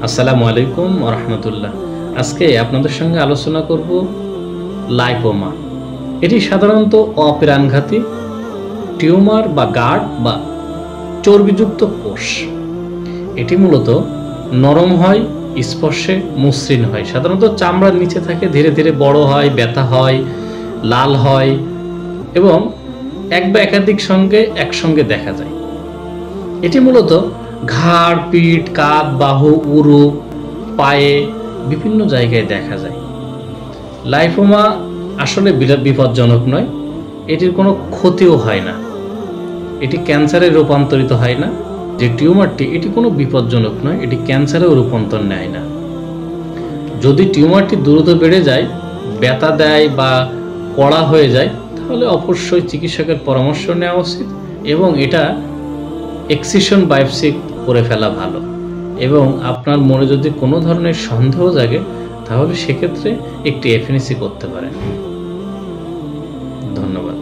আসসালামু আলাইকুম ওয়া রাহমাতুল্লাহ। আজকে আপনাদের সঙ্গে আলোচনা করব লাইপোমা। এটি সাধারণত অপ্রাণঘাতী টিউমার বা গাঢ় বা চর্বিযুক্ত কোষ। এটি মূলত নরম হয়, স্পর্শে মসৃণ হয়। সাধারণত চামড়ার নিচে থাকে, ধীরে ধীরে বড় হয়, ব্যথা হয়, লাল হয় এবং এক বা একাধিক একসঙ্গে দেখা যায়। এটি মূলত ঘাড়, পিঠ, কাঁধ, বাহু, উরু, পায়ে বিভিন্ন জায়গায় দেখা যায়। লাইপোমা আসলে বিপজ্জনক নয়, এটির কোনো ক্ষতিও হয় না, এটি ক্যান্সারে রূপান্তরিত হয় না। যে টিউমারটি, এটি কোনো বিপজ্জনক নয়, এটি ক্যান্সারেও রূপান্তর নেয় না। যদি টিউমারটি দ্রুত বেড়ে যায়, ব্যথা দেয় বা কড়া হয়ে যায়, তাহলে অবশ্যই চিকিৎসকের পরামর্শ নেওয়া উচিত এবং এটা এক্সিশন বায়োপসি করে ফেলা ভালো। এবং আপনার মনে যদি কোনো ধরনের সন্দেহ জাগে, তাহলে সেক্ষেত্রে একটি এফএনসি করতে পারেন। ধন্যবাদ।